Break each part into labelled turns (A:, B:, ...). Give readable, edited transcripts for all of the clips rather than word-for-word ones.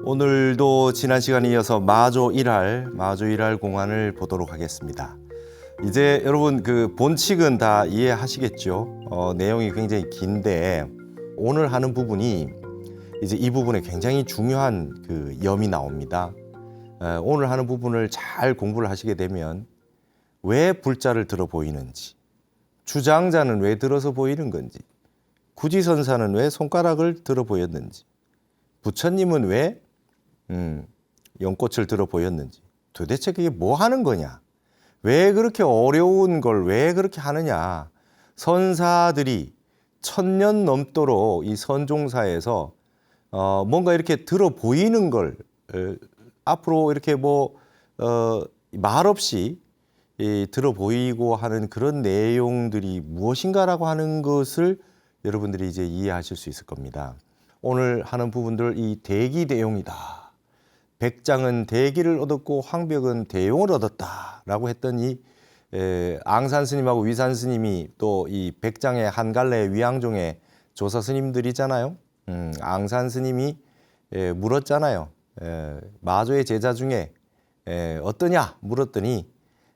A: 오늘도 지난 시간에 이어서 마조 1할 공안을 보도록 하겠습니다. 이제 여러분 그 본칙은 다 이해하시겠죠? 내용이 굉장히 긴데 오늘 하는 부분이 이제 이 부분에 굉장히 중요한 그 염이 나옵니다. 오늘 하는 부분을 잘 공부를 하시게 되면 왜 불자를 들어 보이는지, 주장자는 왜 들어서 보이는 건지, 구지선사는 왜 손가락을 들어 보였는지, 부처님은 왜 연꽃을 들어 보였는지, 도대체 그게 뭐 하는 거냐, 왜 그렇게 어려운 걸 왜 그렇게 하느냐. 선사들이 1000년 넘도록 이 선종사에서 뭔가 이렇게 들어 보이는 걸 앞으로 이렇게 말없이 들어 보이고 하는 그런 내용들이 무엇인가라고 하는 것을 여러분들이 이제 이해하실 수 있을 겁니다. 오늘 하는 부분들 이 대기대용이다. 백장은 대기를 얻었고 황벽은 대용을 얻었다라고 했던 이 앙산 스님하고 위산 스님이 또 이 백장의 한 갈래 위양종의 조사 스님들이잖아요. 앙산 스님이 물었잖아요. 마조의 제자 중에 어떠냐 물었더니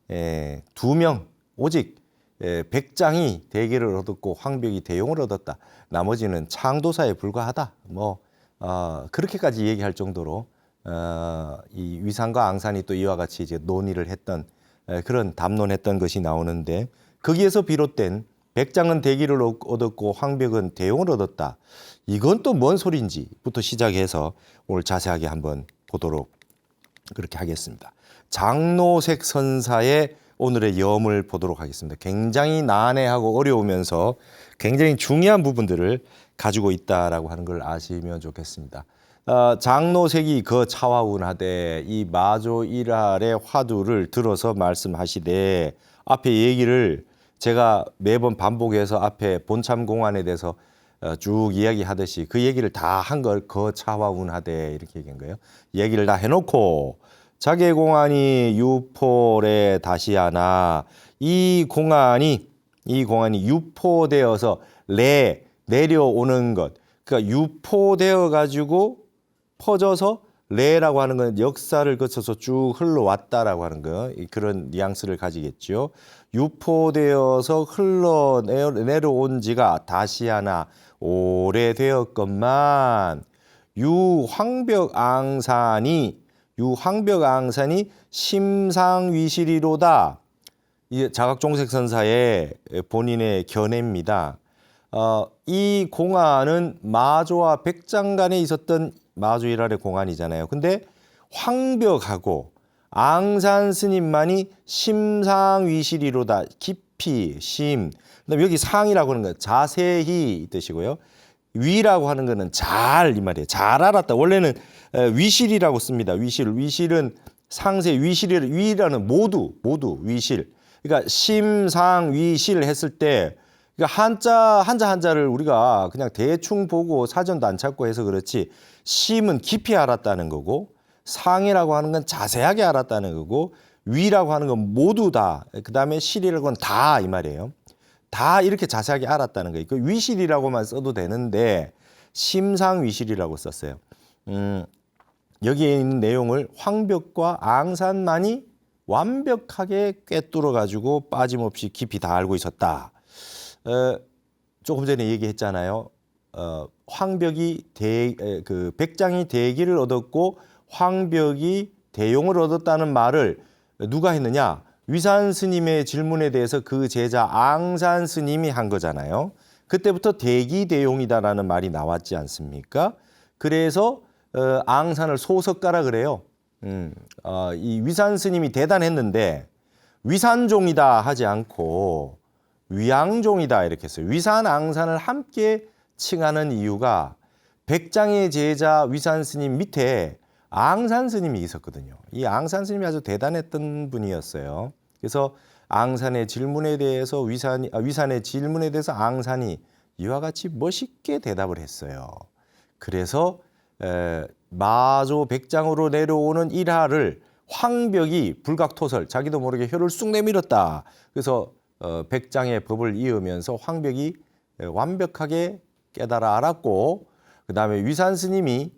A: 2명 오직 백장이 대기를 얻었고 황벽이 대용을 얻었다. 나머지는 창도사에 불과하다. 그렇게까지 얘기할 정도로 이 위산과 앙산이 또 이와 같이 이제 논의를 했던 그런 담론했던 것이 나오는데, 거기에서 비롯된 백장은 대기를 얻었고 황벽은 대용을 얻었다. 이건 또 뭔 소리인지부터 시작해서 오늘 자세하게 한번 보도록 그렇게 하겠습니다. 장노색 선사의 오늘의 염을 보도록 하겠습니다. 굉장히 난해하고 어려우면서 굉장히 중요한 부분들을 가지고 있다라고 하는 걸 아시면 좋겠습니다. 장노색이 그 차화운하되 이 마조 1할의 화두를 들어서 말씀하시되, 앞에 얘기를 제가 매번 반복해서 앞에 본참공안에 대해서 쭉 이야기하듯이 그 얘기를 다 한 걸 그 차화운하되 이렇게 얘기한 거예요. 얘기를 다 해놓고 자계공안이 유포래 다시 하나, 이 공안이 유포되어서 내려오는 것, 그러니까 유포되어 가지고 퍼져서 레라고 하는 건 역사를 거쳐서 쭉 흘러왔다라고 하는 거, 그런 뉘앙스를 가지겠죠. 유포되어서 흘러내려온 지가 다시 하나 오래되었건만 유황벽 앙산이 심상위실이로다. 이 자각종색 선사의 본인의 견해입니다. 이 공안은 마조와 백장 간에 있었던 마조 1할의 공안이잖아요. 근데 황벽하고 앙산 스님만이 심상위실이로다. 깊이, 심. 그다음에 여기 상이라고 하는 건 자세히 뜻이고요. 위라고 하는 거는 잘, 이 말이에요. 잘 알았다. 원래는 위실이라고 씁니다. 위실은 상세, 위라는 모두 위실. 그러니까 심상위실 했을 때, 그러니까 한자를 우리가 그냥 대충 보고 사전도 안 찾고 해서 그렇지, 심은 깊이 알았다는 거고, 상이라고 하는 건 자세하게 알았다는 거고, 위라고 하는 건 모두 다, 그 다음에 실이라고 하는 다, 이 말이에요. 다 이렇게 자세하게 알았다는 거예요. 그 위실이라고만 써도 되는데 심상위실이라고 썼어요. 여기에 있는 내용을 황벽과 앙산만이 완벽하게 꿰뚫어 가지고 빠짐없이 깊이 다 알고 있었다. 조금 전에 얘기했잖아요. 백장이 대기를 얻었고 황벽이 대용을 얻었다는 말을 누가 했느냐? 위산 스님의 질문에 대해서 그 제자 앙산 스님이 한 거잖아요. 그때부터 대기대용이다라는 말이 나왔지 않습니까? 그래서 앙산을 소석가라 그래요. 이 위산 스님이 대단했는데 위산종이다 하지 않고 위양종이다 이렇게 했어요. 위산, 앙산을 함께 칭하는 이유가 백장의 제자 위산 스님 밑에 앙산 스님이 있었거든요. 이 앙산 스님이 아주 대단했던 분이었어요. 그래서 앙산의 질문에 대해서 위산의 질문에 대해서 앙산이 이와 같이 멋있게 대답을 했어요. 그래서 마조 백장으로 내려오는 1할을 황벽이 불각토설, 자기도 모르게 혀를 쑥 내밀었다. 그래서 백장의 법을 이으면서 황벽이 완벽하게 깨달아 알았고, 그 다음에 위산 스님이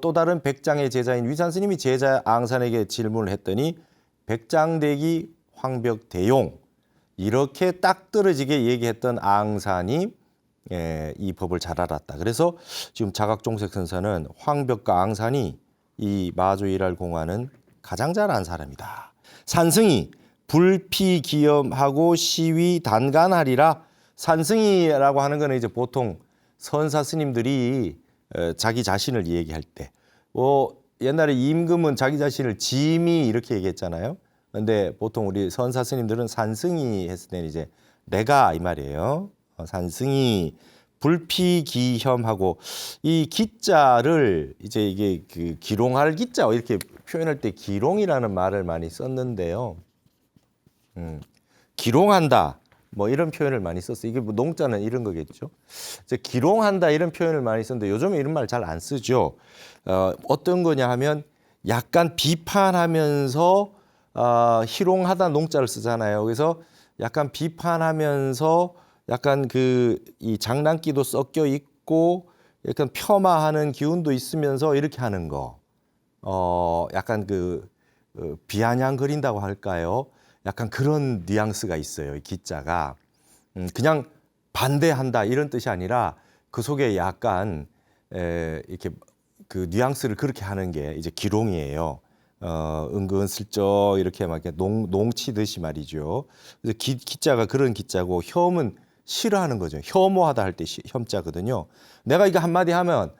A: 또 다른 백장의 제자인 위산 스님이 제자 앙산에게 질문을 했더니 백장대기 황벽대용 이렇게 딱 떨어지게 얘기했던 앙산이 이 법을 잘 알았다. 그래서 지금 자각종색 선사는 황벽과 앙산이 이 마조일할 공화는 가장 잘 아는 사람이다. 산승이 불피기염하고 시위 단간하리라. 산승이라고 하는 거는 이제 보통 선사 스님들이 자기 자신을 얘기할 때, 옛날에 임금은 자기 자신을 짐이 이렇게 얘기했잖아요. 근데 보통 우리 선사 스님들은 산승이 했을 때는 이제 내가 이 말이에요. 산승이 불피기염하고 이 기자를 이제 이게 그 기롱할 기자 이렇게 표현할 때 기롱이라는 말을 많이 썼는데요. 기롱한다 뭐 이런 표현을 많이 썼어요. 이게 뭐 농자는 이런 거겠죠. 이제 기롱한다 이런 표현을 많이 썼는데 요즘에 이런 말 잘 안 쓰죠. 어떤 거냐 하면 약간 비판하면서 희롱하다 농자를 쓰잖아요. 그래서 약간 비판하면서 약간 이 장난기도 섞여 있고 약간 폄하하는 기운도 있으면서 이렇게 하는 거. 약간 비아냥거린다고 할까요? 약간 그런 뉘앙스가 있어요. 이 기자가 그냥 반대한다 이런 뜻이 아니라 그 속에 약간 이렇게 그 뉘앙스를 그렇게 하는 게 이제 기롱이에요. 은근슬쩍 이렇게 막 농치듯이 말이죠. 그래서 기자가 그런 기자고 혐은 싫어하는 거죠. 혐오하다 할 때 혐자거든요. 내가 이거 한마디 하면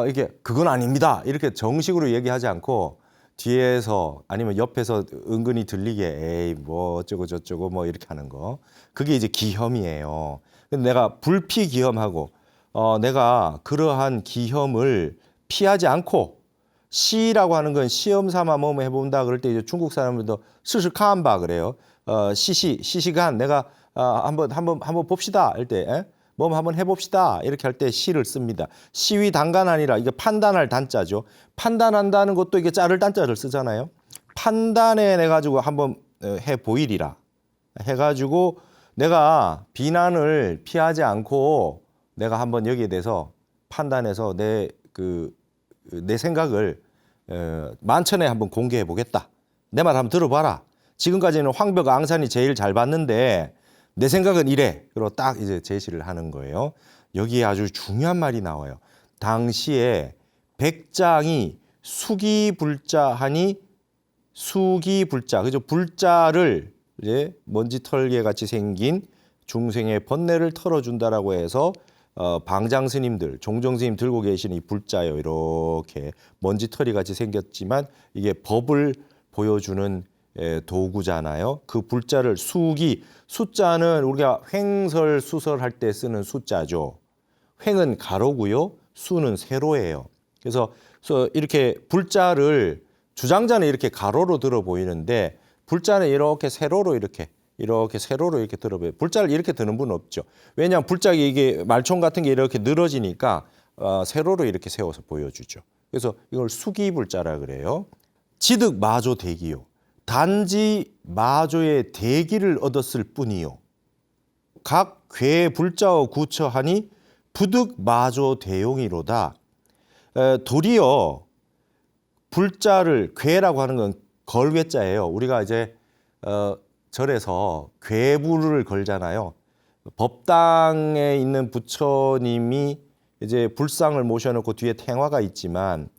A: 이게 그건 아닙니다. 이렇게 정식으로 얘기하지 않고 뒤에서 아니면 옆에서 은근히 들리게 에이 뭐 어쩌고 저쩌고 뭐 이렇게 하는 거. 그게 이제 기혐이에요. 근데 내가 불피기혐하고 내가 그러한 기혐을 피하지 않고 시라고 하는 건 시험 삼아 뭐 해본다 그럴 때 이제 중국 사람들도 스시칸바 그래요. 시시간 내가 한번 봅시다 할 때 뭐 한번 해봅시다 이렇게 할 때 시를 씁니다. 시위 단간 아니라 이게 판단할 단자죠. 판단한다는 것도 이게 자를 단자를 쓰잖아요. 판단해 내 가지고 한번 해 보이리라 해가지고 내가 비난을 피하지 않고 내가 한번 여기에 대해서 판단해서 내 생각을 만천에 한번 공개해 보겠다. 내 말 한번 들어봐라. 지금까지는 황벽 앙산이 제일 잘 봤는데 내 생각은 이래. 그리고 딱 이제 제시를 하는 거예요. 여기에 아주 중요한 말이 나와요. 당시에 백장이 수기불자하니 수기불자. 그죠? 불자를 이제 먼지 털개 같이 생긴 중생의 번뇌를 털어준다라고 해서 방장 스님들, 종정 스님 들고 계시는 이 불자요. 이렇게 먼지 털이 같이 생겼지만 이게 법을 보여주는 도구잖아요. 그 불자를 수기, 숫자는 우리가 횡설 수설할 때 쓰는 숫자죠. 횡은 가로고요. 수는 세로예요. 그래서 이렇게 불자를 주장자는 이렇게 가로로 들어 보이는데 불자는 이렇게 세로로 이렇게 세로로 이렇게 들어 보여요. 불자를 이렇게 드는 분은 없죠. 왜냐하면 불자가 이게 말총 같은 게 이렇게 늘어지니까 세로로 이렇게 세워서 보여주죠. 그래서 이걸 수기불자라 그래요. 지득 마조 대기요. 단지 마조의 대기를 얻었을 뿐이요. 각 괴 불자어 구처하니 부득 마조 대용이로다. 도리어 불자를 괴라고 하는 건 걸괴자예요. 우리가 이제 절에서 괴불을 걸잖아요. 법당에 있는 부처님이 이제 불상을 모셔놓고 뒤에 탱화가 있지만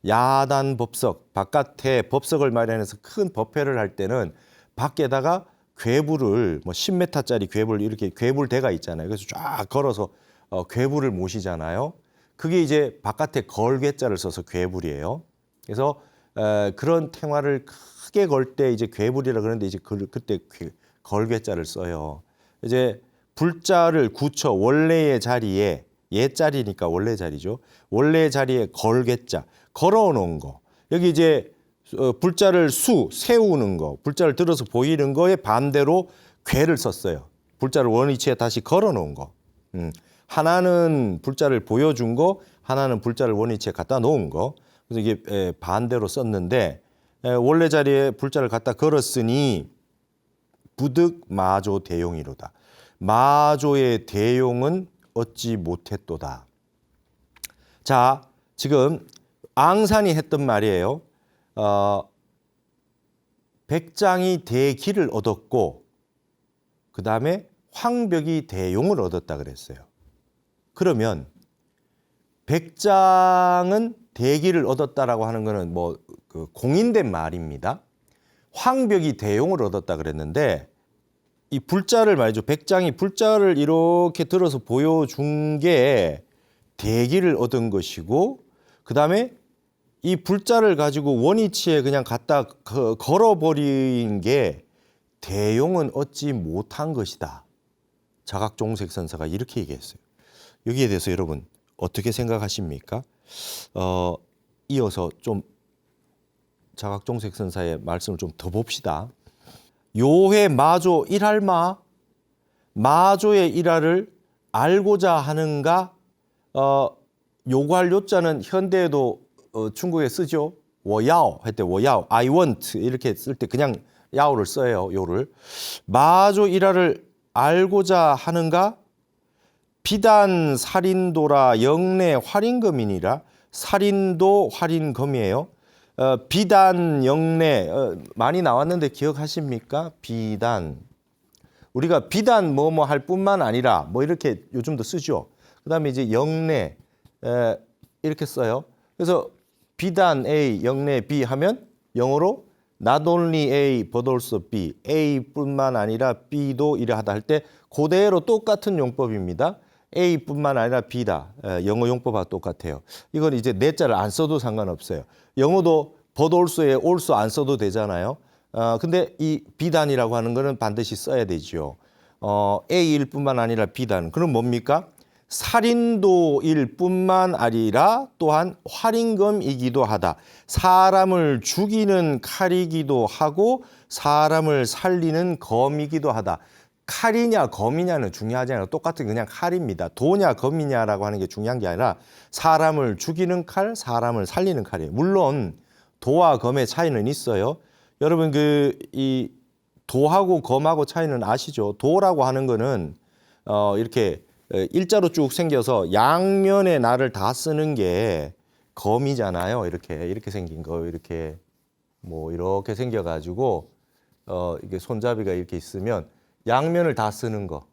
A: 야단 법석, 바깥에 법석을 마련해서 큰 법회를 할 때는 밖에다가 괴불을 뭐 10m짜리 괴불 이렇게 괴불대가 있잖아요. 그래서 쫙 걸어서 괴불을 모시잖아요. 그게 이제 바깥에 걸괴자를 써서 괴불이에요. 그래서 그런 탱화를 크게 걸 때 이제 괴불이라 그러는데 이제 그때 걸괴자를 써요. 이제 불자를 굳혀 원래의 자리에 옛자리니까 원래 자리죠. 원래 자리에 걸괴자 걸어 놓은 거. 여기 이제 불자를 세우는 거, 불자를 들어서 보이는 거에 반대로 괴를 썼어요. 불자를 원위치에 다시 걸어 놓은 거. 하나는 불자를 보여준 거, 하나는 불자를 원위치에 갖다 놓은 거. 그래서 이게 반대로 썼는데 원래 자리에 불자를 갖다 걸었으니 부득 마조 대용이로다. 마조의 대용은 얻지 못했도다. 자, 지금 앙산이 했던 말이에요. 백장이 대기를 얻었고 그 다음에 황벽이 대용을 얻었다 그랬어요. 그러면 백장은 대기를 얻었다라고 하는 거는 뭐 그 공인된 말입니다. 황벽이 대용을 얻었다 그랬는데 이 불자를 말이죠. 백장이 불자를 이렇게 들어서 보여준 게 대기를 얻은 것이고 그 다음에 이 불자를 가지고 원위치에 그냥 갖다 걸어버린 게 대용은 얻지 못한 것이다. 자각종색 선사가 이렇게 얘기했어요. 여기에 대해서 여러분 어떻게 생각하십니까? 이어서 좀 자각종색 선사의 말씀을 좀 더 봅시다. 요회 마조 일할마 마조의 일할을 알고자 하는가? 요구할 요자는 현대에도 중국에 쓰죠. 워야오 할 때 워야오 I want 이렇게 쓸 때 그냥 야오를 써요. 요를 마조 일할을 알고자 하는가? 비단 살인도라 영내 활인검이니라. 살인도 활인검이에요. 비단 영내 많이 나왔는데 기억하십니까? 비단 우리가 비단 뭐뭐 할 뿐만 아니라 뭐 이렇게 요즘도 쓰죠. 그다음에 이제 영내 이렇게 써요. 그래서 비단 A 영내 B 하면 영어로 not only A but also B A뿐만 아니라 B도 이래 하다 할 때 그대로 똑같은 용법입니다. A뿐만 아니라 B다. 영어 용법하고 똑같아요. 이건 이제 내자를 안 써도 상관없어요. 영어도 but also에 also 안 써도 되잖아요. 근데 이 B단이라고 하는 거는 반드시 써야 되죠. A일 뿐만 아니라 B단. 그럼 뭡니까? 살인도일 뿐만 아니라 또한 활인검이기도 하다. 사람을 죽이는 칼이기도 하고 사람을 살리는 검이기도 하다. 칼이냐 검이냐는 중요하지 않아요. 똑같은 그냥 칼입니다. 도냐 검이냐라고 하는 게 중요한 게 아니라 사람을 죽이는 칼, 사람을 살리는 칼이에요. 물론 도와 검의 차이는 있어요. 여러분 이 도하고 검하고 차이는 아시죠? 도라고 하는 거는 이렇게 일자로 쭉 생겨서 양면의 날을 다 쓰는 게 검이잖아요. 이렇게 생긴 거 이렇게 뭐 이렇게 생겨가지고 이게 손잡이가 이렇게 있으면 양면을 다 쓰는 거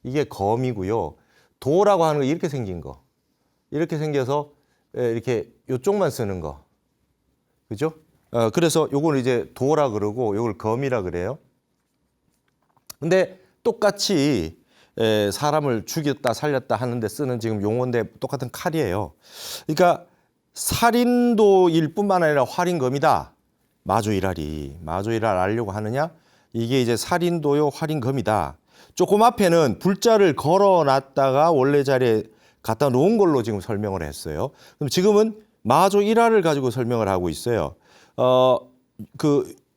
A: 이게 검이고요. 도라고 하는 거 이렇게 생긴 거 이렇게 생겨서 이렇게 요쪽만 쓰는 거 그죠? 그래서 요거는 이제 도라 그러고 요걸 검이라 그래요. 근데 똑같이 사람을 죽였다 살렸다 하는데 쓰는 지금 용어인데 똑같은 칼이에요. 그러니까 살인도일 뿐만 아니라 활인검이다. 마조일할이 마조일할 알려고 하느냐? 이게 이제 살인도요 활인검이다. 조금 앞에는 불자를 걸어놨다가 원래 자리에 갖다 놓은 걸로 지금 설명을 했어요. 그럼 지금은 마조일할을 가지고 설명을 하고 있어요.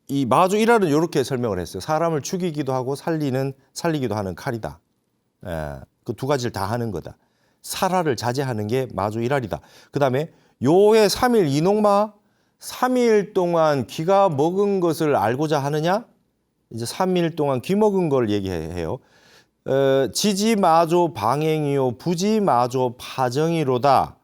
A: 이 마조일할은 이렇게 설명을 했어요. 사람을 죽이기도 하고 살리기도 하는 칼이다. 그 두 가지를 다 하는 거다. 살화를 자제하는 게 마조일할이다. 그 다음에 요해 3일 이농마 3일 동안 귀가 먹은 것을 알고자 하느냐? 이제 3일 동안 귀 먹은 걸 얘기해요. 지지마조 방행이요 부지마조 파정이로다.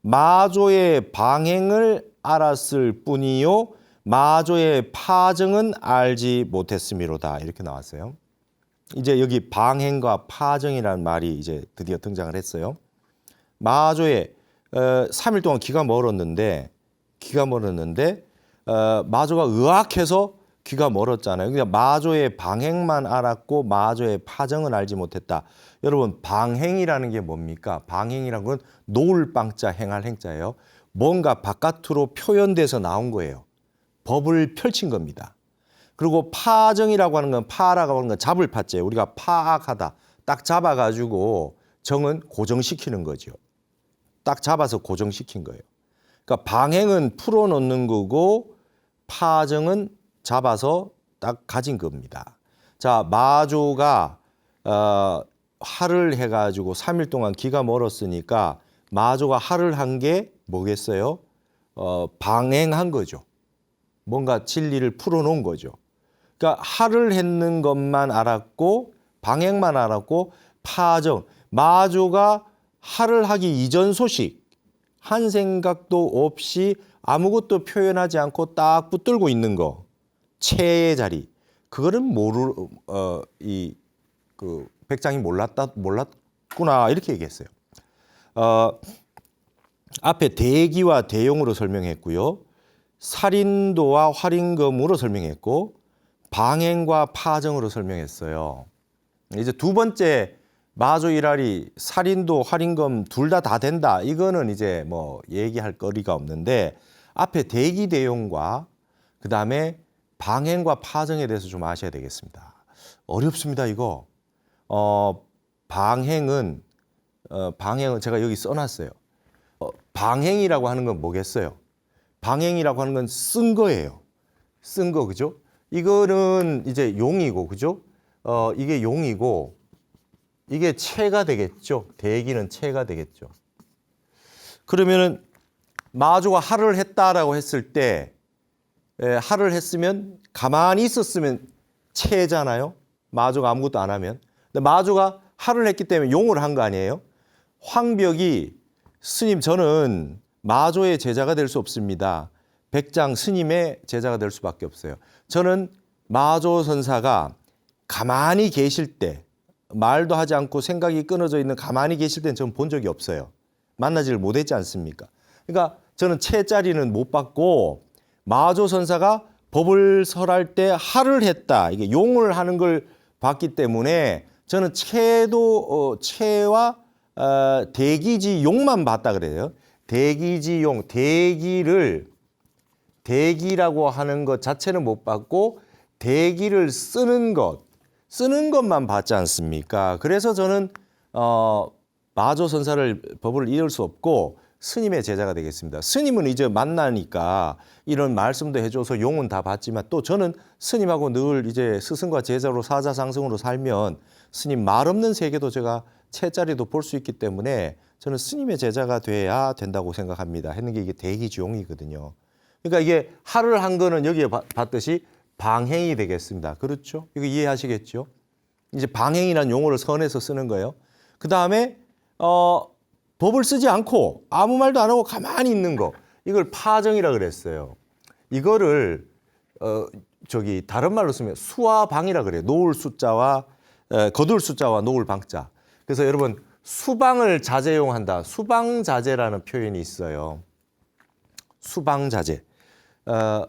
A: 마조의 방행을 알았을 뿐이요 마조의 파정은 알지 못했음이로다. 이렇게 나왔어요. 이제 여기 방행과 파정이라는 말이 이제 드디어 등장을 했어요. 마조의 3일 동안 귀가 멀었는데 마조가 의학해서 귀가 멀었잖아요. 그냥 마조의 방행만 알았고 마조의 파정은 알지 못했다. 여러분 방행이라는 게 뭡니까? 방행이라는 건 놓을 방자 행할 행자예요. 뭔가 바깥으로 표현돼서 나온 거예요. 법을 펼친 겁니다. 그리고 파정이라고 하는 건 파라고 하는 건 잡을 파자예요. 우리가 파악하다. 딱 잡아가지고 정은 고정시키는 거죠. 딱 잡아서 고정시킨 거예요. 그러니까 방행은 풀어놓는 거고 파정은 잡아서 딱 가진 겁니다. 자, 마조가 할을 해가지고 3일 동안 기가 멀었으니까 마조가 할을 한 게 뭐겠어요? 방행한 거죠. 뭔가 진리를 풀어놓은 거죠. 그러니까 할을 했는 것만 알았고 방행만 알았고 파정, 마조가 할을 하기 이전 소식, 한 생각도 없이 아무것도 표현하지 않고 딱 붙들고 있는 거. 체의 자리. 그거는 백장이 몰랐구나 이렇게 얘기했어요. 앞에 대기와 대용으로 설명했고요. 살인도와 활인검으로 설명했고 방행과 파정으로 설명했어요. 이제 두 번째 마조 일할이 살인도 활인검 둘 다 된다. 이거는 이제 뭐 얘기할 거리가 없는데 앞에 대기 대용과 그다음에 방행과 파정에 대해서 좀 아셔야 되겠습니다. 어렵습니다, 이거. 방행은 제가 여기 써놨어요. 방행이라고 하는 건 뭐겠어요? 방행이라고 하는 건 쓴 거예요. 쓴 거, 그죠? 이거는 이제 용이고, 그죠? 이게 용이고, 이게 체가 되겠죠. 대기는 체가 되겠죠. 그러면은 마조가 할을 했다라고 했을 때, 할을 했으면 가만히 있었으면 체잖아요. 마조가 아무것도 안 하면. 근데 마조가 할을 했기 때문에 용을 한 거 아니에요? 황벽이 스님 저는 마조의 제자가 될 수 없습니다. 백장 스님의 제자가 될 수밖에 없어요. 저는 마조 선사가 가만히 계실 때 말도 하지 않고 생각이 끊어져 있는 가만히 계실 때는 저는 본 적이 없어요. 만나지를 못했지 않습니까? 그러니까 저는 체자리는 못 받고 마조 선사가 법을 설할 때 할을 했다. 이게 용을 하는 걸 봤기 때문에 저는 체와 대기지 용만 봤다 그래요. 대기지 용, 대기라고 하는 것 자체는 못 봤고 대기를 쓰는 것만 봤지 않습니까? 그래서 저는 마조 선사를 법을 이을 수 없고 스님의 제자가 되겠습니다. 스님은 이제 만나니까 이런 말씀도 해줘서 용은 다 봤지만 또 저는 스님하고 늘 이제 스승과 제자로 사자상승으로 살면 스님 말 없는 세계도 제가 채자리도 볼 수 있기 때문에 저는 스님의 제자가 돼야 된다고 생각합니다. 했는 게 이게 대기지용이거든요. 그러니까 이게 할을 한 거는 여기에 봤듯이 방행이 되겠습니다. 그렇죠? 이거 이해하시겠죠? 이제 방행이라는 용어를 선에서 쓰는 거예요. 그 다음에 법을 쓰지 않고 아무 말도 안 하고 가만히 있는 거. 이걸 파정이라 그랬어요. 이거를 다른 말로 쓰면 수화방이라 그래요. 놓을 숫자와 거둘 숫자와 놓을 방자. 그래서 여러분 수방을 자제용한다. 수방자제라는 표현이 있어요. 수방자제.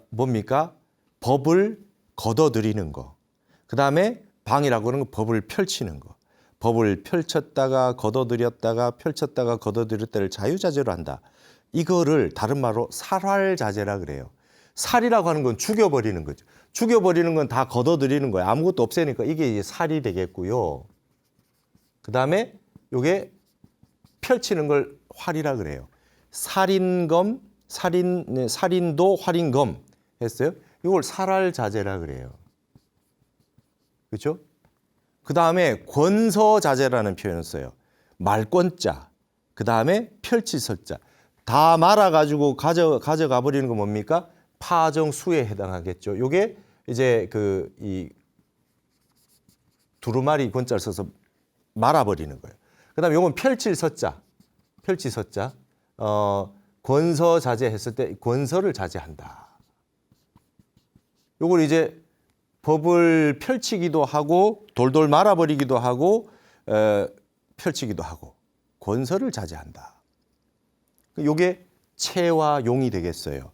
A: 뭡니까? 법을 걷어들이는 거. 그 다음에 방이라고 하는 건 법을 펼치는 거. 법을 펼쳤다가 걷어들였다가 펼쳤다가 걷어들였다를 자유자재로 한다. 이거를 다른 말로 살활자재라 그래요. 살이라고 하는 건 죽여버리는 거죠. 죽여버리는 건 다 걷어들이는 거예요. 아무것도 없애니까 이게 이제 살이 되겠고요. 그 다음에 요게 펼치는 걸 활이라 그래요. 살인도 활인검 했어요. 이걸 살활자재라 그래요. 그렇죠? 그 다음에 권서자재라는 표현을 써요. 말권자, 그 다음에 펼치설자. 다 말아가지고 가져가 버리는 거 뭡니까? 파정수에 해당하겠죠. 요게 이제 이 두루마리 권자를 써서 말아버리는 거예요. 그 다음에 요건 펼치설자. 권서자재 했을 때 권서를 자제한다. 요걸 이제 법을 펼치기도 하고 돌돌 말아버리기도 하고 펼치기도 하고 권서를 자제한다. 이게 체와 용이 되겠어요.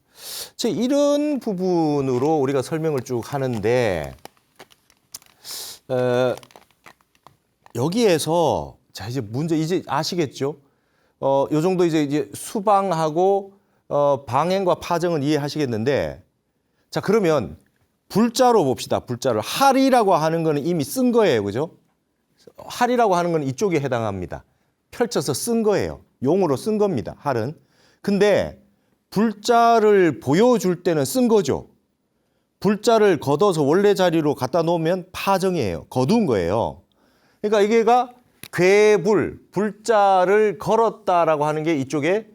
A: 이런 부분으로 우리가 설명을 쭉 하는데 여기에서 자 이제 문제 이제 아시겠죠? 요 정도 이제 수방하고 방행과 파정은 이해하시겠는데 자 그러면 불자로 봅시다. 불자를 할이라고 하는 거는 이미 쓴 거예요. 그죠? 할이라고 하는 건 이쪽에 해당합니다. 펼쳐서 쓴 거예요. 용으로 쓴 겁니다. 할은. 근데 불자를 보여줄 때는 쓴 거죠. 불자를 걷어서 원래 자리로 갖다 놓으면 파정이에요. 거둔 거예요. 그러니까 이게가 괴불, 불자를 걸었다라고 하는 게 이쪽에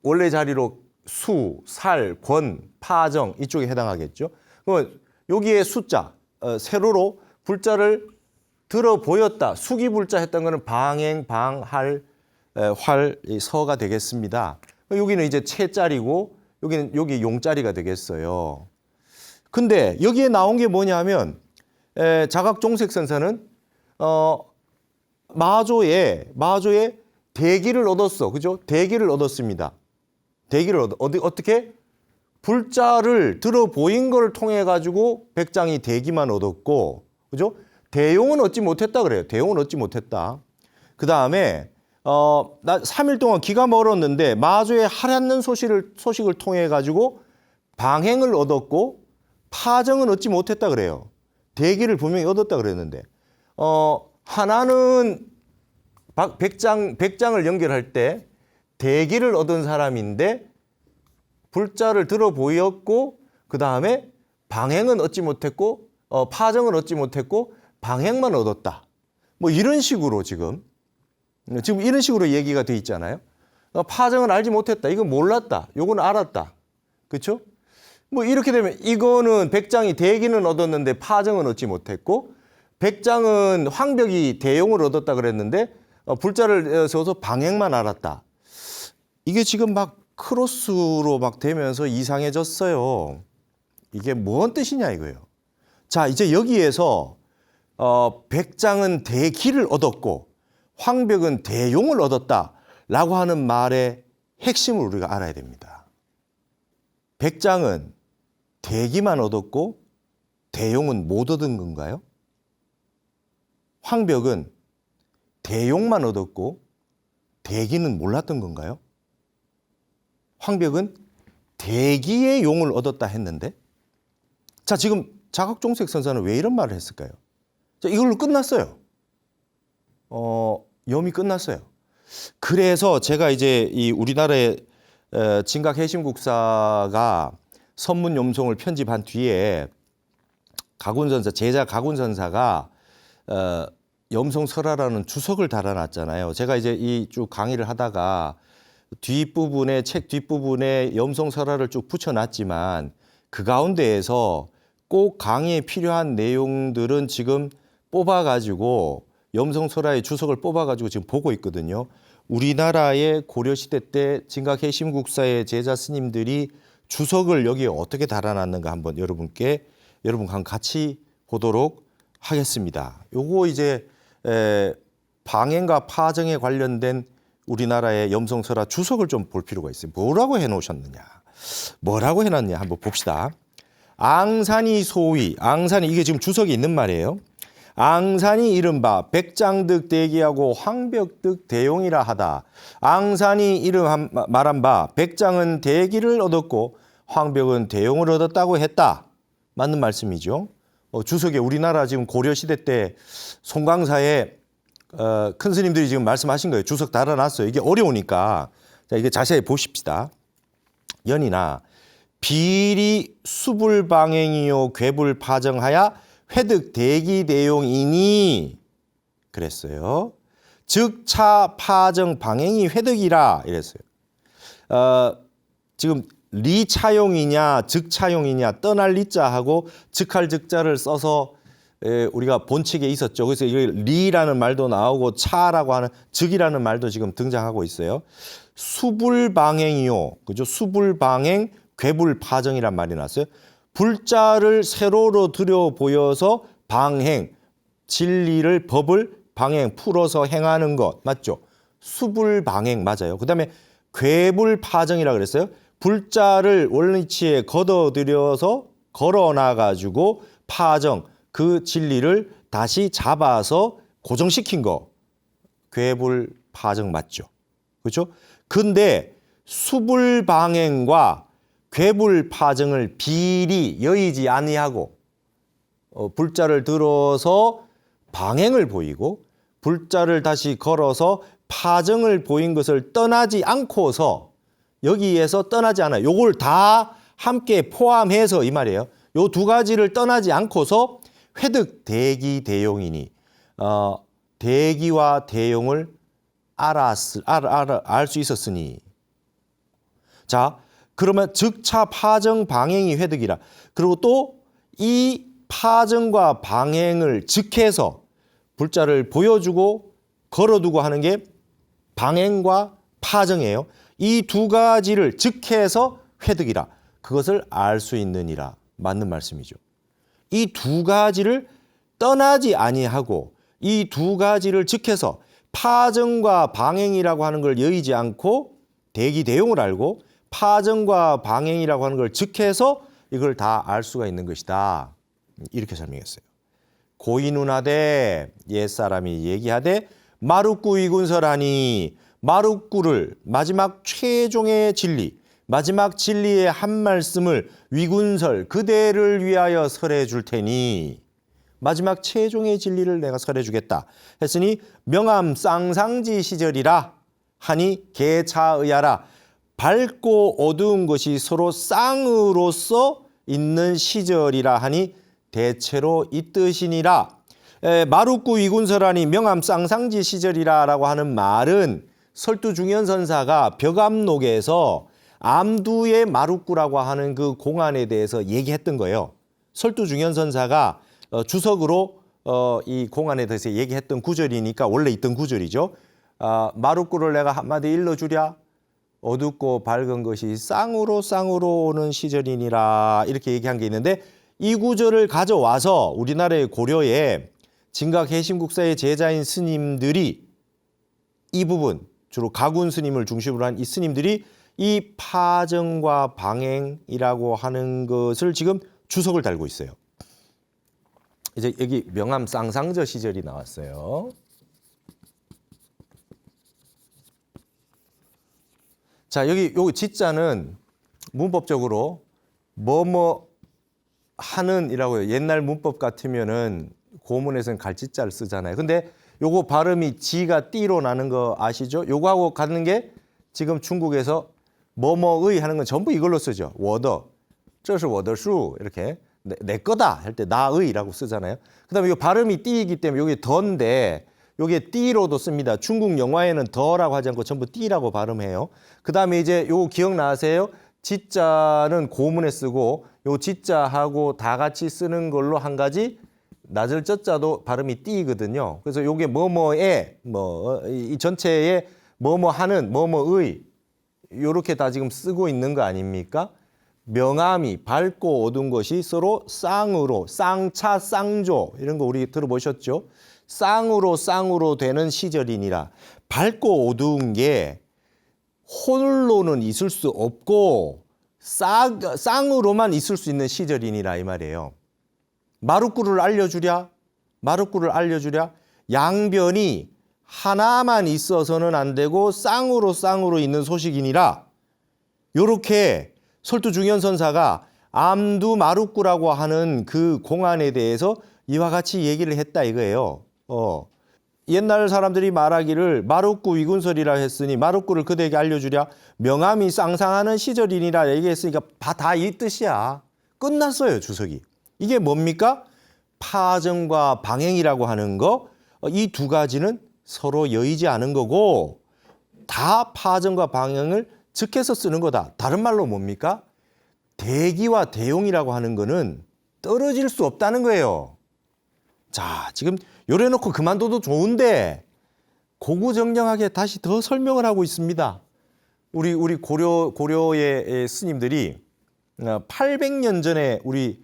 A: 원래 자리로 수, 살, 권, 파정 이쪽에 해당하겠죠. 그러면 여기에 숫자, 세로로 불자를 들어 보였다. 수기불자 했던 거는 방행, 방할, 활, 서가 되겠습니다. 여기는 이제 채자리고 여기 용자리가 되겠어요. 근데 여기에 나온 게 뭐냐면 자각종색선사는 마조에 대기를 얻었어. 그죠? 대기를 얻었습니다. 대기를 어떻게? 불자를 들어 보인 걸 통해 가지고 백장이 대기만 얻었고, 그죠? 대용은 얻지 못했다 그래요. 대용은 얻지 못했다. 그 다음에 나 3일 동안 기가 멀었는데 마조의 하찮는 소식을 통해 가지고 방행을 얻었고 파정은 얻지 못했다 그래요. 대기를 분명히 얻었다 그랬는데 하나는 백장을 연결할 때 대기를 얻은 사람인데 불자를 들어 보였고 그 다음에 방행은 얻지 못했고 파정은 얻지 못했고 방행만 얻었다. 뭐 이런 식으로 지금 이런 식으로 얘기가 돼 있잖아요. 파정은 알지 못했다. 이건 몰랐다. 요건 알았다. 그렇죠? 뭐 이렇게 되면 이거는 백장이 대기는 얻었는데 파정은 얻지 못했고 백장은 황벽이 대용을 얻었다 그랬는데 불자를 세워서 방행만 알았다. 이게 지금 막 크로스로 막 되면서 이상해졌어요. 이게 뭔 뜻이냐 이거예요. 자, 이제 여기에서 백장은 대기를 얻었고 황벽은 대용을 얻었다라고 하는 말의 핵심을 우리가 알아야 됩니다. 백장은 대기만 얻었고 대용은 못 얻은 건가요? 황벽은 대용만 얻었고 대기는 몰랐던 건가요? 황벽은 대기의 용을 얻었다 했는데 자, 지금 자각종색선사는 왜 이런 말을 했을까요? 자, 이걸로 끝났어요. 염이 끝났어요. 그래서 제가 이제 이 우리나라의 진각해심국사가 선문염송을 편집한 뒤에 제자 가군선사가 염송설화라는 주석을 달아놨잖아요. 제가 이제 이 쭉 강의를 하다가 책 뒷부분에 염송설화를 쭉 붙여놨지만 그 가운데에서 꼭 강의에 필요한 내용들은 지금 뽑아가지고 염송설화의 주석을 뽑아가지고 지금 보고 있거든요. 우리나라의 고려시대 때 진각해심국사의 제자 스님들이 주석을 여기에 어떻게 달아놨는가 한번 여러분과 같이 보도록 하겠습니다. 요거 이제 방행과 파정에 관련된 우리나라의 염송설화 주석을 좀 볼 필요가 있어요. 뭐라고 해놓으셨느냐. 뭐라고 해놨냐 한번 봅시다. 앙산이 소위, 앙산이 이게 지금 주석이 있는 말이에요. 앙산이 이른바 백장득 대기하고 황벽득 대용이라 하다. 앙산이 말한 바 백장은 대기를 얻었고 황벽은 대용을 얻었다고 했다. 맞는 말씀이죠. 주석에 우리나라 지금 고려시대 때 송강사에 큰 스님들이 지금 말씀하신 거예요. 주석 달아놨어요. 이게 어려우니까. 자, 이게 자세히 보십시다. 연이나 비리 수불방행이요 괴불파정하야 회득 대기대용이니 그랬어요. 즉 차 파정 방행이 회득이라 이랬어요. 지금 리차용이냐 즉차용이냐 떠날 리자하고 즉할 즉자를 써서 우리가 본칙에 있었죠. 그래서 이 리라는 말도 나오고 차라고 하는 즉이라는 말도 지금 등장하고 있어요. 수불방행이요. 그죠? 수불방행 괴불파정이란 말이 나왔어요. 불자를 세로로 들여 보여서 방행, 진리를 법을 방행, 풀어서 행하는 것 맞죠? 수불방행 맞아요. 그다음에 괴불파정이라 그랬어요. 불자를 원리치에 걷어들여서 걸어놔가지고 파정, 그 진리를 다시 잡아서 고정시킨 거. 괴불파정 맞죠? 그렇죠? 근데 수불방행과 괴불파정을 비리 여의지 아니하고 불자를 들어서 방행을 보이고 불자를 다시 걸어서 파정을 보인 것을 떠나지 않고서 여기에서 떠나지 않아요. 요걸 다 함께 포함해서 이 말이에요. 요 두 가지를 떠나지 않고서 회득 대기 대용이니 대기와 대용을 알 수 있었으니 자 그러면 즉차 파정 방행이 회득이라. 그리고 또 이 파정과 방행을 즉해서 불자를 보여주고 걸어두고 하는 게 방행과 파정이에요. 이 두 가지를 즉해서 회득이라. 그것을 알 수 있느니라. 맞는 말씀이죠. 이 두 가지를 떠나지 아니하고 이 두 가지를 즉해서 파정과 방행이라고 하는 걸 여의지 않고 대기대용을 알고 파정과 방행이라고 하는 걸 즉해서 이걸 다 알 수가 있는 것이다. 이렇게 설명했어요. 고인운하되 옛사람이 얘기하되 마룻구 이군설하니 마룻구를 마지막 최종의 진리, 마지막 진리의 한 말씀을 위군설 그대를 위하여 설해 줄 테니 마지막 최종의 진리를 내가 설해 주겠다 했으니 명암 쌍상지 시절이라 하니 개차의하라. 밝고 어두운 것이 서로 쌍으로서 있는 시절이라 하니 대체로 이 뜻이니라. 마룻구 위군설하니 명암 쌍상지 시절이라라고 하는 말은 설두중현선사가 벽암록에서 암두의 마룻구라고 하는 그 공안에 대해서 얘기했던 거예요. 설두중현선사가 주석으로 이 공안에 대해서 얘기했던 구절이니까 원래 있던 구절이죠. 마룻구를 내가 한마디 일러주랴. 어둡고 밝은 것이 쌍으로 오는 시절이니라. 이렇게 얘기한 게 있는데 이 구절을 가져와서 우리나라의 고려에 진각해심국사의 제자인 스님들이 이 부분, 주로 가군 스님을 중심으로 한 이 스님들이 이 파정과 방행이라고 하는 것을 지금 주석을 달고 있어요. 이제 여기 명암 쌍상저 시절이 나왔어요. 자, 여기 요 지자는 문법적으로 뭐뭐 하는이라고 해요. 옛날 문법 같으면은 고문에서는 갈지자를 쓰잖아요. 근데 요거 발음이 지가 띠로 나는 거 아시죠? 요거하고 같은 게 지금 중국에서 뭐뭐의 하는 건 전부 이걸로 쓰죠. 我的,这是我的书 이렇게 내 거다 할 때 나의라고 쓰잖아요. 그다음에 이 발음이 띠이기 때문에 이게 더인데 이게 띠로도 씁니다. 중국 영화에는 더라고 하지 않고 전부 띠라고 발음해요. 그다음에 이제 요 기억나세요? 지자는 고문에 쓰고 요 지자하고 다 같이 쓰는 걸로 한 가지 낮을 쩌자도 발음이 띠거든요. 그래서 요게 뭐뭐에 이 전체에 뭐뭐 하는 뭐뭐의 요렇게 다 지금 쓰고 있는 거 아닙니까? 명암이 밝고 어두운 것이 서로 쌍으로 쌍차 쌍조 이런 거 우리 들어보셨죠? 쌍으로 되는 시절이니라. 밝고 어두운 게 홀로는 있을 수 없고 쌍으로만 있을 수 있는 시절이니라 이 말이에요. 마룻구를 알려주랴. 양변이 하나만 있어서는 안 되고 쌍으로 있는 소식이니라. 요렇게 설두중현선사가 암두 마룻구라고 하는 그 공안에 대해서 이와 같이 얘기를 했다 이거예요. 옛날 사람들이 말하기를 마룻구 위군설이라 했으니 마룻구를 그대에게 알려주랴. 명암이 쌍상하는 시절이니라 얘기했으니까 다 이 뜻이야. 끝났어요 주석이. 이게 뭡니까? 파정과 방행이라고 하는 거 이 두 가지는 서로 여의지 않은 거고 다 파정과 방행을 즉해서 쓰는 거다. 다른 말로 뭡니까? 대기와 대용이라고 하는 거는 떨어질 수 없다는 거예요. 자, 지금 요래놓고 그만둬도 좋은데 고구정령하게 다시 더 설명을 하고 있습니다. 우리 고려의 스님들이 800년 전에 우리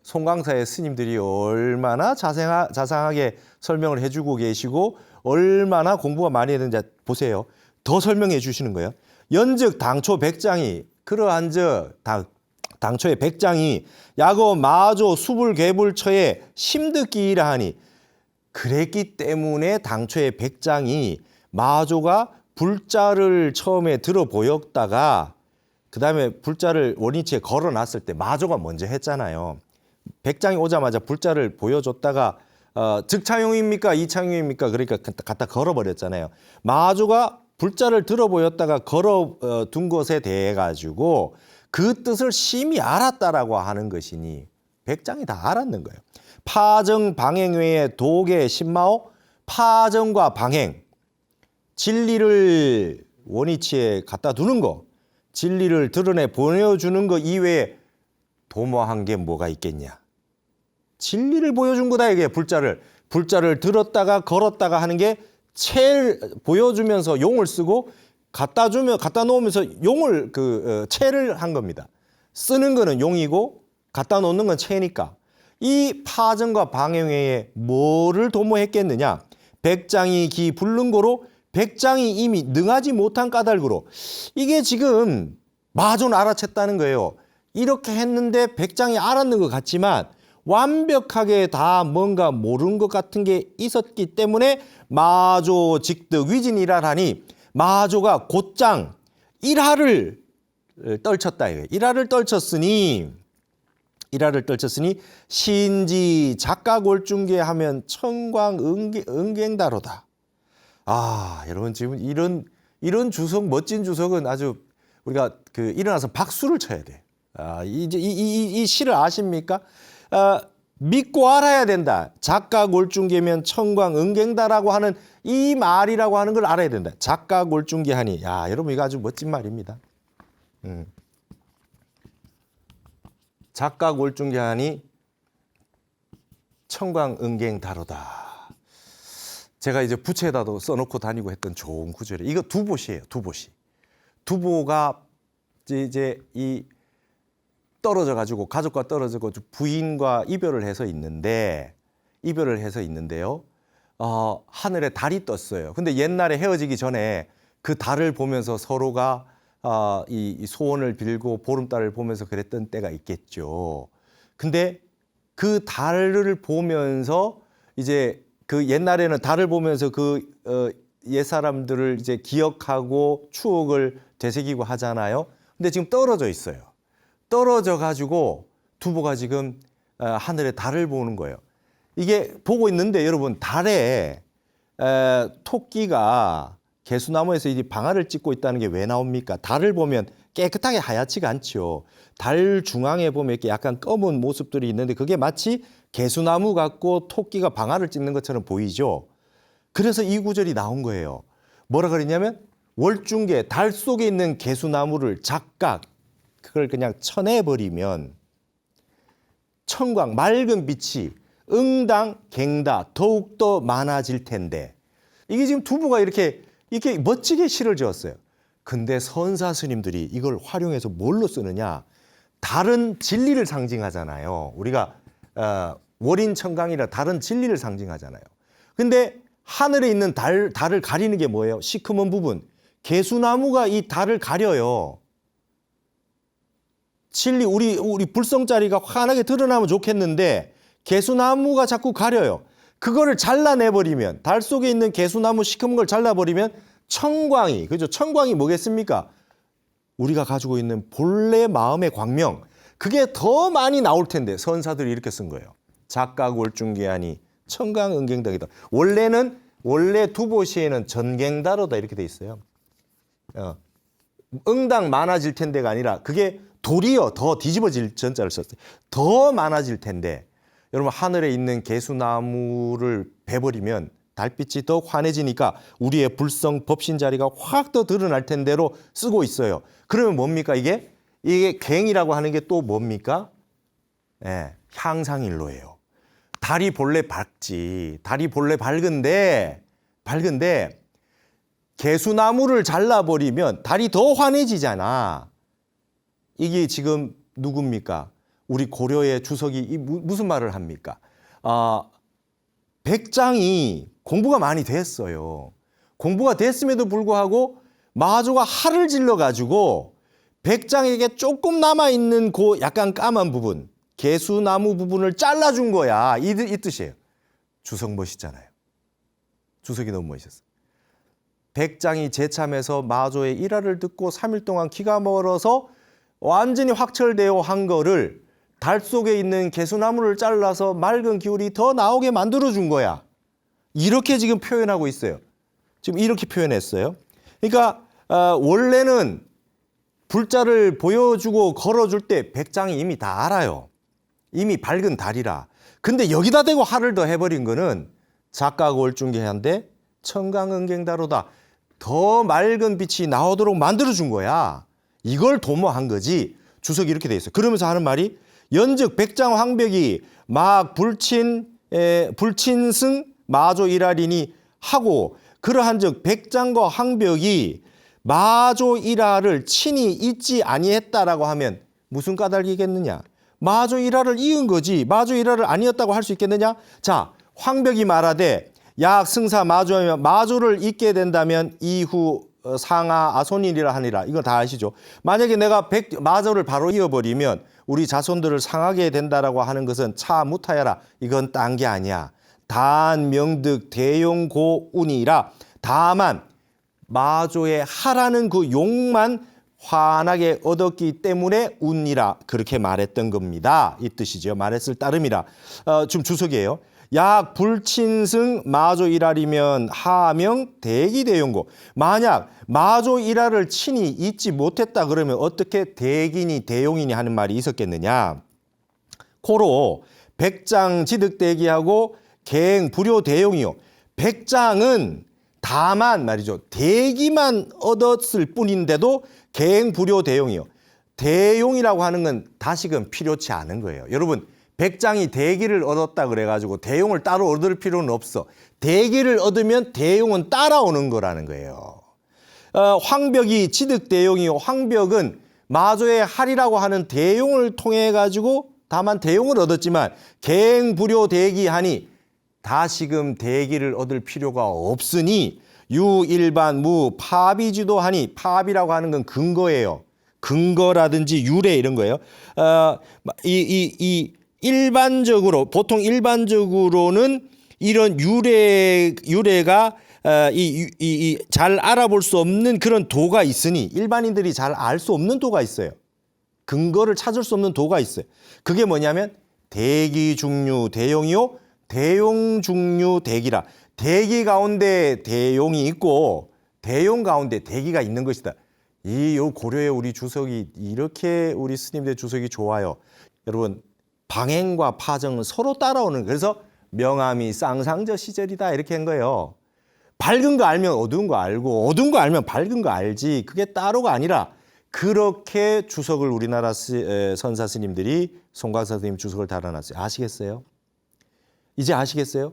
A: 송광사의 스님들이 얼마나 자상하게 설명을 해주고 계시고 얼마나 공부가 많이 했는지 보세요. 더 설명해 주시는 거예요. 연즉 당초 백장이 그러한 당초의 백장이 야거 마조 수불개불처에 심득기이라 하니 그랬기 때문에 당초의 백장이 마조가 불자를 처음에 들어 보였다가 그 다음에 불자를 원위치에 걸어놨을 때 마조가 먼저 했잖아요. 백장이 오자마자 불자를 보여줬다가 즉창용입니까? 이창용입니까? 그러니까 갖다 걸어버렸잖아요. 마조가 불자를 들어 보였다가 걸어둔 것에 대해 가지고 그 뜻을 심히 알았다라고 하는 것이니 백장이 다 알았는 거예요. 파정 방행 외에 도계 신마오 파정과 방행 진리를 원위치에 갖다 두는 거 진리를 드러내 보여주는 거 이외에 도모한 게 뭐가 있겠냐. 진리를 보여준 거다 이게 불자를 들었다가 걸었다가 하는 게 채를 보여주면서 용을 쓰고 갖다 놓으면서 용을 채를 한 겁니다. 쓰는 거는 용이고 갖다 놓는 건 채니까 이 파전과 방행회에 뭐를 도모했겠느냐? 백장이 기 불능고로 백장이 이미 능하지 못한 까닭으로 이게 지금 마조는 알아챘다는 거예요. 이렇게 했는데 백장이 알았는 것 같지만 완벽하게 다 뭔가 모르는 것 같은 게 있었기 때문에 마조 직득 위진일하라니 마조가 곧장 일하를 떨쳤다. 일하를 떨쳤으니 신지 작가골중계 하면 청광응갱다로다. 아, 여러분 지금 이런 주석, 멋진 주석은 아주 우리가 일어나서 박수를 쳐야 돼. 아, 이제 이 시를 아십니까? 믿고 알아야 된다. 작가골중계면 청광응갱다라고 하는 이 말이라고 하는 걸 알아야 된다. 작가골중계하니. 야, 여러분 이거 아주 멋진 말입니다. 작가골중계하니 청광응갱다로다. 제가 이제 부채에다도 써놓고 다니고 했던 좋은 구절이에요. 이거 두보시예요. 두보시. 두보가 이제 이 떨어져 가지고 가족과 떨어지고 부인과 이별을 해서 있는데요. 하늘에 달이 떴어요. 근데 옛날에 헤어지기 전에 그 달을 보면서 서로가 이 소원을 빌고 보름달을 보면서 그랬던 때가 있겠죠. 근데 그 달을 보면서 이제 그 옛날에는 달을 보면서 옛사람들을 이제 기억하고 추억을 되새기고 하잖아요. 근데 지금 떨어져 있어요. 떨어져 가지고 두보가 지금 하늘에 달을 보는 거예요. 이게 보고 있는데 여러분 달에 토끼가 개수나무에서 이 방아를 찧고 있다는 게 왜 나옵니까? 달을 보면 깨끗하게 하얗지가 않죠. 달 중앙에 보면 이렇게 약간 검은 모습들이 있는데 그게 마치 개수나무 같고 토끼가 방아를 찧는 것처럼 보이죠. 그래서 이 구절이 나온 거예요. 뭐라 그랬냐면 월중계 달 속에 있는 개수나무를 작각 그걸 그냥 쳐내버리면 청광 맑은 빛이 응당 갱다 더욱더 많아질 텐데 이게 지금 두부가 이렇게 멋지게 시를 지었어요. 근데 선사 스님들이 이걸 활용해서 뭘로 쓰느냐? 다른 진리를 상징하잖아요. 우리가 월인청강이라 다른 진리를 상징하잖아요. 근데 하늘에 있는 달을 가리는 게 뭐예요? 시커먼 부분. 개수나무가 이 달을 가려요. 진리 우리 불성자리가 환하게 드러나면 좋겠는데 개수나무가 자꾸 가려요. 그거를 잘라내버리면 달 속에 있는 개수나무 시커먼 걸 잘라버리면 청광이 그죠? 청광이 뭐겠습니까? 우리가 가지고 있는 본래 마음의 광명 그게 더 많이 나올 텐데 선사들이 이렇게 쓴 거예요. 작가골중계하니 청광응갱다이다. 원래 두보시에는 전갱다로다 이렇게 돼 있어요. 응당 많아질 텐데가 아니라 그게 도리어 더 뒤집어질 전자를 썼어요. 더 많아질 텐데 여러분 하늘에 있는 개수나무를 베버리면 달빛이 더 환해지니까 우리의 불성 법신 자리가 확 더 드러날 텐데로 쓰고 있어요. 그러면 뭡니까 이게 갱이라고 하는 게 또 뭡니까? 향상일로예요. 달이 본래 밝지. 달이 본래 밝은데 개수나무를 잘라버리면 달이 더 환해지잖아. 이게 지금 누굽니까? 우리 고려의 주석이 무슨 말을 합니까? 백장이 공부가 많이 됐어요. 공부가 됐음에도 불구하고 마조가 할을 질러가지고 백장에게 조금 남아있는 그 약간 까만 부분, 개수나무 부분을 잘라준 거야. 이 뜻이에요. 주석 멋있잖아요. 주석이 너무 멋있었어요. 백장이 제참해서 마조의 일화를 듣고 3일 동안 기가 멀어서 완전히 확철되어 한 거를 달 속에 있는 개수나무를 잘라서 맑은 기울이 더 나오게 만들어준 거야. 이렇게 지금 표현하고 있어요. 지금 이렇게 표현했어요. 그러니까 원래는 불자를 보여주고 걸어줄 때 백장이 이미 다 알아요. 이미 밝은 달이라. 근데 여기다 대고 할을 더 해버린 거는 작가가 월중계한데 청강응갱다로다. 더 맑은 빛이 나오도록 만들어준 거야. 이걸 도모한 거지. 주석이 이렇게 돼 있어요. 그러면서 하는 말이 연즉 백장 황벽이 막 불친승 마조 일하리니 하고 그러한즉 백장과 황벽이 마조 일하를 친히 잊지 아니했다라고 하면 무슨 까닭이겠느냐? 마조 일하를 이은 거지 마조 일하를 아니었다고 할 수 있겠느냐? 자, 황벽이 말하되 약 승사 마조하며 마조를 잊게 된다면 이후 상하 아손이라 하니라. 이거 다 아시죠? 만약에 내가 마조를 바로 이어버리면 우리 자손들을 상하게 된다라고 하는 것은 차 무타야라. 이건 딴 게 아니야. 단 명득 대용고운이라. 다만 마조의 하라는 그 욕만 환하게 얻었기 때문에 운이라 그렇게 말했던 겁니다. 이 뜻이죠. 말했을 따름이라. 지금 주석이에요. 약 불친승 마조 일할이면 하명 대기대용고. 만약 마조 일할을 친히 잊지 못했다 그러면 어떻게 대기니 대용이니 하는 말이 있었겠느냐. 코로 백장 지득대기하고 갱 불효 대용이요. 백장은 다만 말이죠. 대기만 얻었을 뿐인데도 갱 불효 대용이요. 대용이라고 하는 건 다시금 필요치 않은 거예요. 여러분, 백장이 대기를 얻었다 그래가지고 대용을 따로 얻을 필요는 없어. 대기를 얻으면 대용은 따라오는 거라는 거예요. 황벽이 지득대용이요. 황벽은 마조의 할이라고 하는 대용을 통해 가지고 다만 대용을 얻었지만 갱불효 대기하니 다시금 대기를 얻을 필요가 없으니 유일반 무 파비지도 하니 파비라고 하는 건 근거예요. 근거라든지 유래 이런 거예요. 일반적으로 보통 일반적으로는 이런 유래가 잘 알아볼 수 없는 그런 도가 있으니 일반인들이 잘 알 수 없는 도가 있어요. 근거를 찾을 수 없는 도가 있어요. 그게 뭐냐면 대기중류 대용이요. 대용중류 대기라. 대기 가운데 대용이 있고 대용 가운데 대기가 있는 것이다. 이 고려의 우리 주석이 이렇게 우리 스님들 주석이 좋아요. 여러분, 방행과 파정은 서로 따라오는, 그래서 명암이 쌍상저 시절이다 이렇게 한 거예요. 밝은 거 알면 어두운 거 알고 어두운 거 알면 밝은 거 알지. 그게 따로가 아니라 그렇게 주석을 우리나라 선사 스님들이 송광사 스님 주석을 달아놨어요. 아시겠어요? 이제 아시겠어요?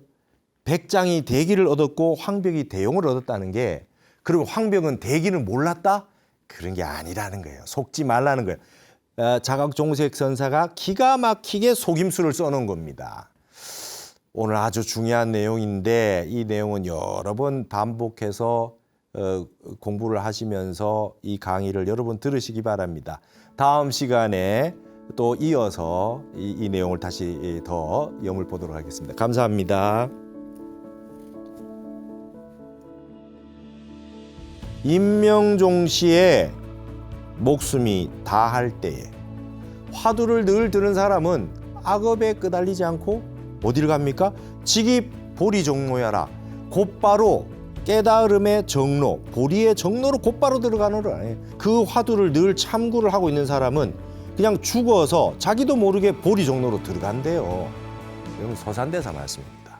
A: 백장이 대기를 얻었고 황벽이 대용을 얻었다는 게, 그리고 황벽은 대기를 몰랐다? 그런 게 아니라는 거예요. 속지 말라는 거예요. 자각종색 선사가 기가 막히게 속임수를 써놓은 겁니다. 오늘 아주 중요한 내용인데 이 내용은 여러 번 반복해서 공부를 하시면서 이 강의를 여러 번 들으시기 바랍니다. 다음 시간에 또 이어서 이 내용을 다시 더 염을 보도록 하겠습니다. 감사합니다. 임명종 씨의 목숨이 다할 때에 화두를 늘 드는 사람은 악업에 끄달리지 않고 어디를 갑니까? 직입 보리정로야라. 곧바로 깨달음의 정로, 보리의 정로로 곧바로 들어가노라. 그 화두를 늘 참고를 하고 있는 사람은 그냥 죽어서 자기도 모르게 보리정로로 들어간대요. 이건 서산대사 말씀입니다.